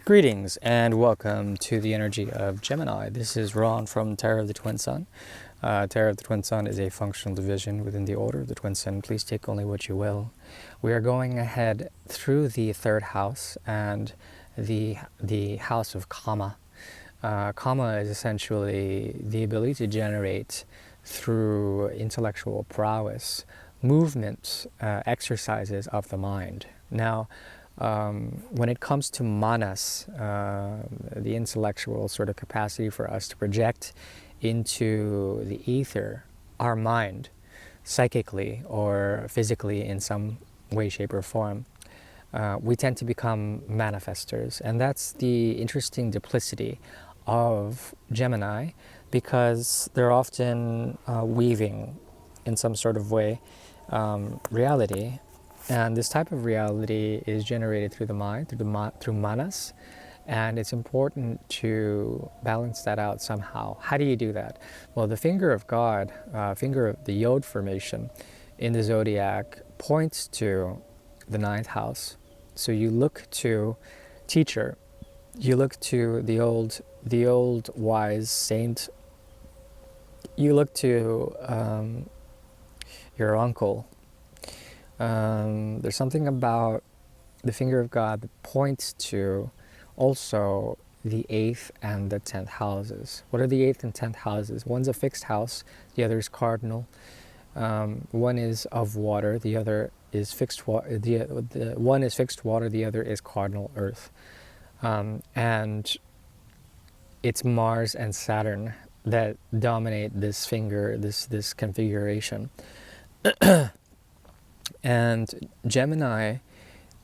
Greetings and welcome to the energy of Gemini. This is Ron from Tarot of the Twin Sun. Tarot of the Twin Sun is a functional division within the Order of the Twin Sun. Please take only what you will. We are going ahead through the third house and the house of Kama. Kama is essentially the ability to generate through intellectual prowess, movements, exercises of the mind. Now, when it comes to manas, the intellectual sort of capacity for us to project into the ether our mind, psychically or physically in some way, shape, or form, we tend to become manifestors. And that's the interesting duplicity of Gemini, because they're often weaving in some sort of way reality. And this type of reality is generated through the mind, through manas, and it's important to balance that out somehow. How do you do that? Well, the finger of God, finger of the Yod formation in the zodiac points to the ninth house. So you look to teacher, you look to the old wise saint, you look to your uncle. There's something about the finger of God that points to also the 8th and the 10th houses. What are the 8th and 10th houses? One's a fixed house, the other is cardinal. One is of water, the other is fixed water. The one is fixed water, the other is cardinal earth. And it's Mars and Saturn that dominate this finger, this configuration. And Gemini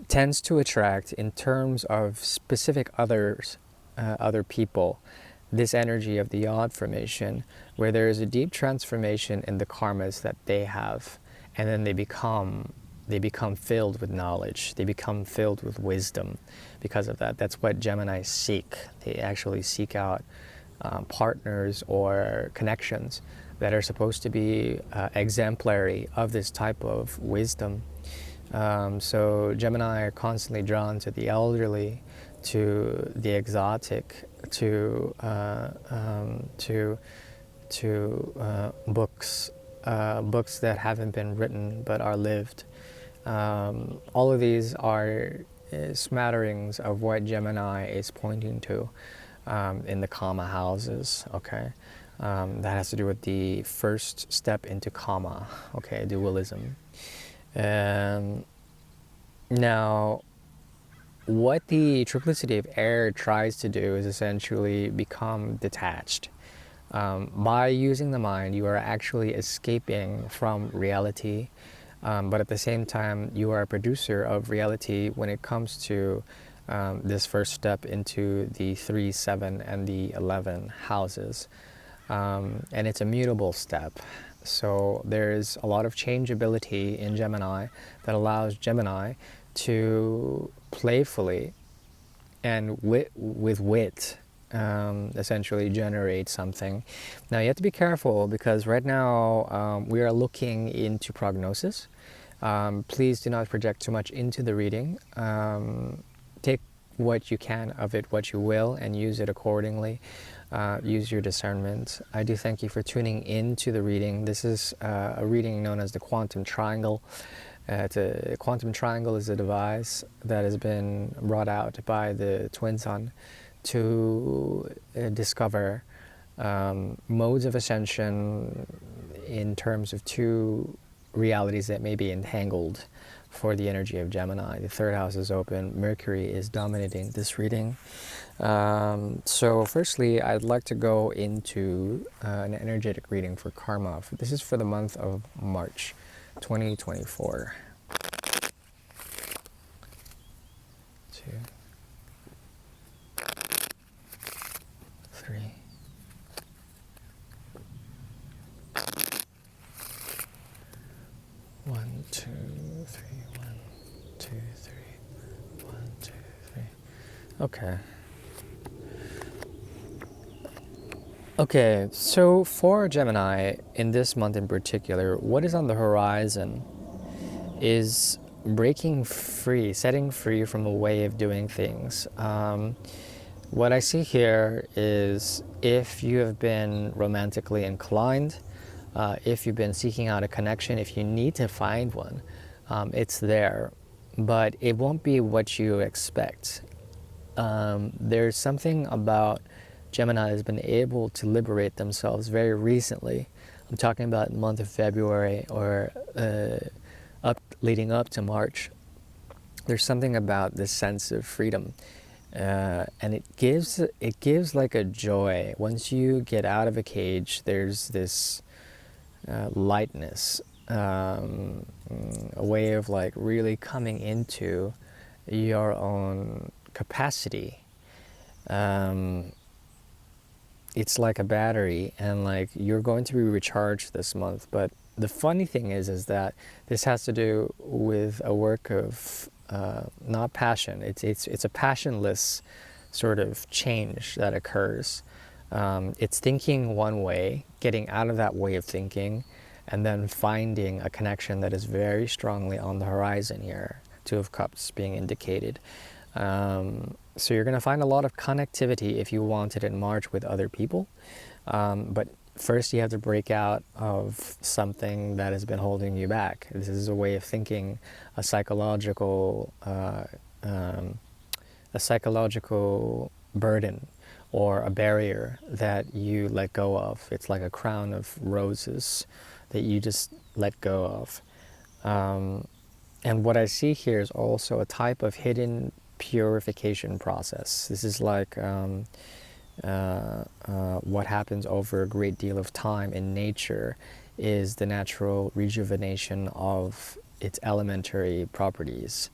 tends to attract, in terms of specific others, other people, this energy of the Yod formation, where there is a deep transformation in the karmas that they have, and then they become filled with knowledge. They become filled with wisdom because of that. That's what Gemini seek. They actually seek out partners or connections that are supposed to be exemplary of this type of wisdom. So Gemini are constantly drawn to the elderly, to the exotic, to books, books that haven't been written but are lived. All of these are smatterings of what Gemini is pointing to in the Kama houses. Okay. That has to do with the first step into Kama, okay, dualism. Now, what the triplicity of air tries to do is essentially become detached. By using the mind, you are actually escaping from reality, but at the same time, you are a producer of reality when it comes to this first step into the 3, 7, and the 11 houses. And it's a mutable step. So there's a lot of changeability in Gemini that allows Gemini to playfully and with wit essentially generate something. Now you have to be careful, because right now we are looking into prognosis. Please do not project too much into the reading. Take what you can of it, what you will, and use it accordingly. Use your discernment. I do thank you for tuning in to the reading. This is a reading known as the quantum triangle. Quantum triangle is a device that has been brought out by the Twin Sun to discover modes of ascension in terms of two realities that may be entangled for the energy of Gemini. The third house is open. Mercury is dominating this reading. So firstly, I'd like to go into an energetic reading for karma. This is for the month of March 2024. 2, 3. 1, 2, 3. 1, 2, 3. 1, 2, 3. Okay. Okay, so for Gemini, in this month in particular, what is on the horizon is breaking free, setting free from a way of doing things. What I see here is if you have been romantically inclined, if you've been seeking out a connection, if you need to find one, it's there, but it won't be what you expect. There's something about Gemini has been able to liberate themselves very recently. I'm talking about the month of February or leading up to March. There's something about this sense of freedom, and it gives like a joy. Once you get out of a cage, there's this lightness, a way of like really coming into your own capacity. It's like a battery, and like you're going to be recharged this month. But the funny thing is that this has to do with a work of not passion. It's a passionless sort of change that occurs. It's thinking one way, getting out of that way of thinking, and then finding a connection that is very strongly on the horizon here. Two of Cups being indicated. So you're going to find a lot of connectivity if you want it in March with other people. But first you have to break out of something that has been holding you back. This is a way of thinking, a psychological burden or a barrier that you let go of. It's like a crown of roses that you just let go of. And what I see here is also a type of hidden purification process. This is like what happens over a great deal of time in nature is the natural rejuvenation of its elementary properties,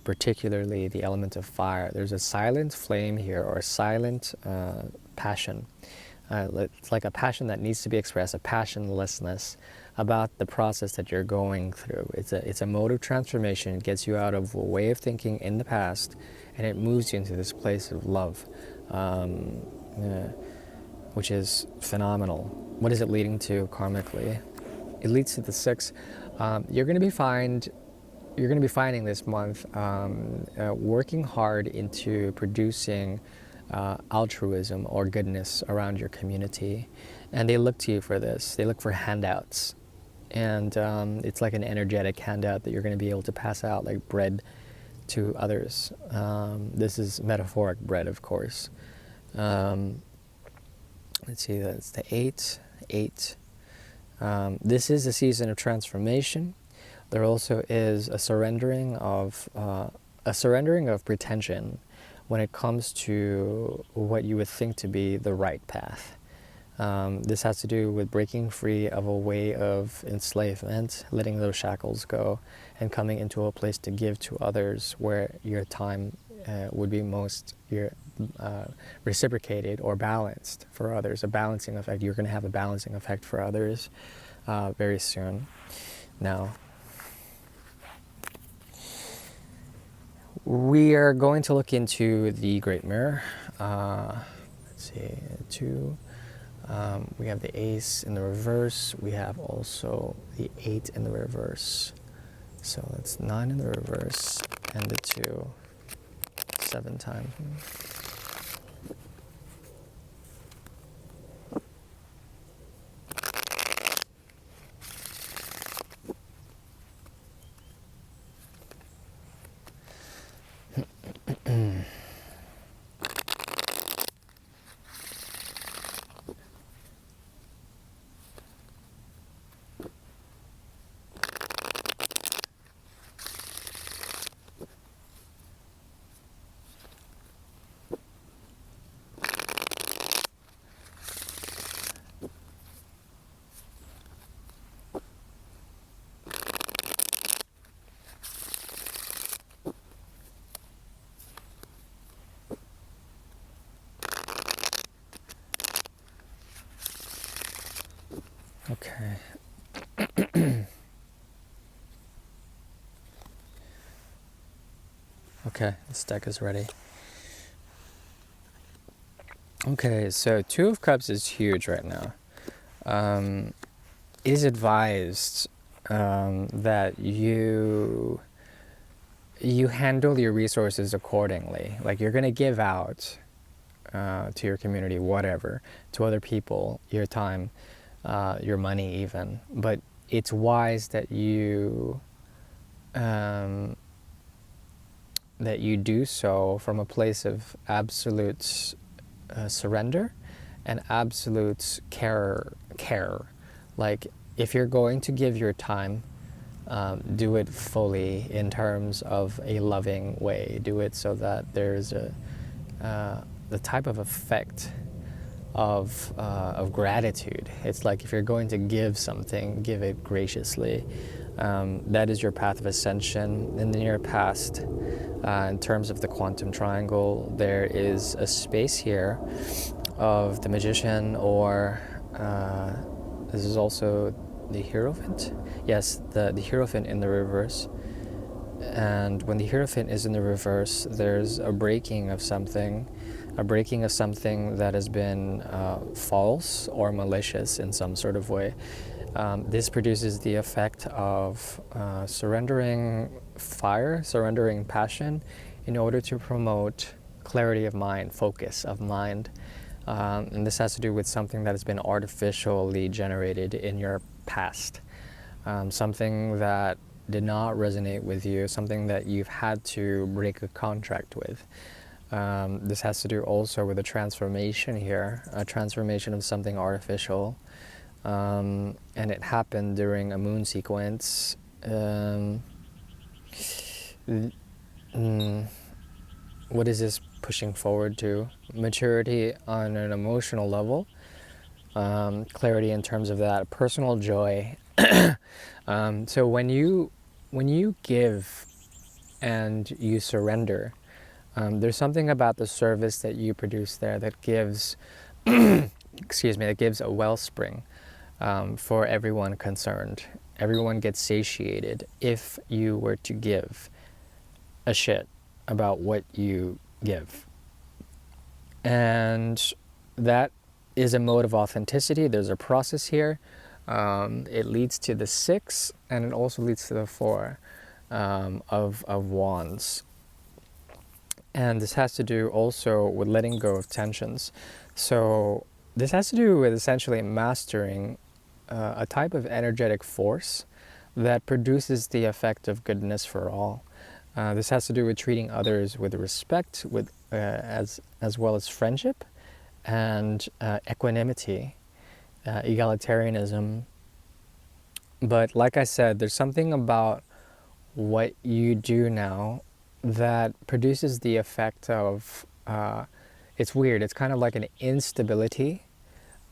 particularly the element of fire. There's a silent flame here, or a silent passion. It's like a passion that needs to be expressed, a passionlessness about the process that you're going through. It's a mode of transformation. It gets you out of a way of thinking in the past, and it moves you into this place of love, which is phenomenal. What is it leading to karmically? It leads to the 6. You're going to be finding this month working hard into producing altruism or goodness around your community, and they look to you for this. They look for handouts, and it's like an energetic handout that you're going to be able to pass out like bread to others. This is metaphoric bread, of course. Let's see, that's the 8. This is a season of transformation. There also is a surrendering of pretension when it comes to what you would think to be the right path. This has to do with breaking free of a way of enslavement, letting those shackles go, and coming into a place to give to others where your time would be most reciprocated or balanced for others. A balancing effect. You're going to have a balancing effect for others very soon. Now, we are going to look into the Great Mirror. Let's see, 2. We have the Ace in the reverse. We have also the 8 in the reverse. So that's 9 in the reverse and the 2 7 times. Okay. Okay, this deck is ready. Okay, so 2 of Cups is huge right now. It is advised that you you handle your resources accordingly. Like you're gonna give out to your community, whatever, to other people, your time, your money, even. But it's wise um, that you do so from a place of absolute surrender and absolute care. Like if you're going to give your time, do it fully in terms of a loving way. Do it so that there's the type of effect of gratitude. It's like if you're going to give something, give it graciously. That is your path of ascension. In the near past, in terms of the quantum triangle, there is a space here of the magician, or this is also the Hierophant. Yes, the Hierophant in the reverse. And when the Hierophant is in the reverse, there's a breaking of something that has been false or malicious in some sort of way. This produces the effect of surrendering fire, surrendering passion, in order to promote clarity of mind, focus of mind. And this has to do with something that has been artificially generated in your past, something that did not resonate with you, something that you've had to break a contract with. This has to do also with a transformation here, a transformation of something artificial. And it happened during a moon sequence. What is this pushing forward to? Maturity on an emotional level, clarity in terms of that, personal joy. So when you give and you surrender, there's something about the service that you produce there that gives, that gives a wellspring for everyone concerned. Everyone gets satiated if you were to give a shit about what you give. And that is a mode of authenticity. There's a process here. It leads to the 6, and it also leads to the 4 of wands. And this has to do also with letting go of tensions. So this has to do with essentially mastering a type of energetic force that produces the effect of goodness for all. This has to do with treating others with respect, with as well as friendship and equanimity, egalitarianism. But like I said, there's something about what you do now that produces the effect of, it's weird, it's kind of like an instability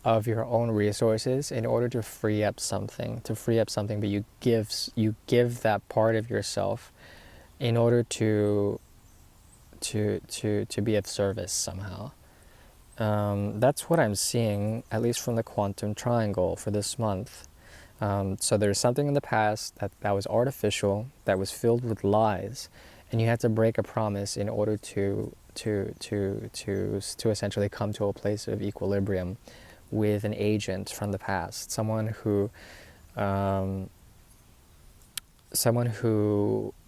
of your own resources in order to free up something, but you give that part of yourself in order to be of service somehow. That's what I'm seeing, at least from the quantum triangle for this month. So there's something in the past that was artificial, that was filled with lies, and you had to break a promise in order to essentially come to a place of equilibrium with an agent from the past, someone who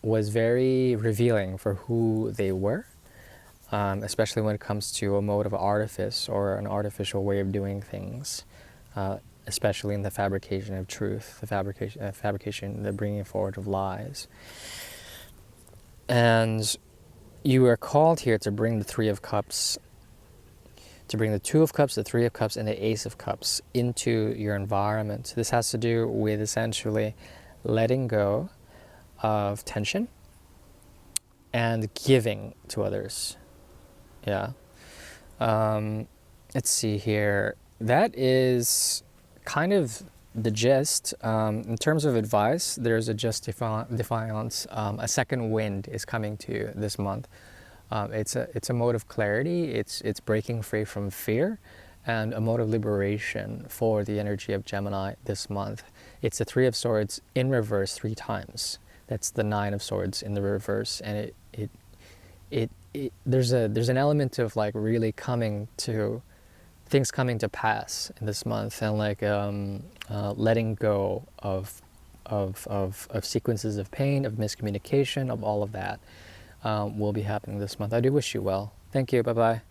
was very revealing for who they were, especially when it comes to a mode of artifice or an artificial way of doing things, especially in the fabrication of truth, the bringing forward of lies. And you are called here to bring the 3 of Cups, to bring the 2 of Cups, the 3 of Cups, and the Ace of Cups into your environment. This has to do with essentially letting go of tension and giving to others. Yeah. Let's see here. That is kind of the gist. In terms of advice, there's a defiance. A second wind is coming to you this month. It's a mode of clarity. It's breaking free from fear, and a mode of liberation for the energy of Gemini this month. It's the 3 of Swords in reverse 3 times. That's the 9 of Swords in the reverse, and there's an element of like really things coming to pass in this month, and like letting go of of sequences of pain, of miscommunication, of all of that will be happening this month. I do wish you well. Thank you. Bye bye.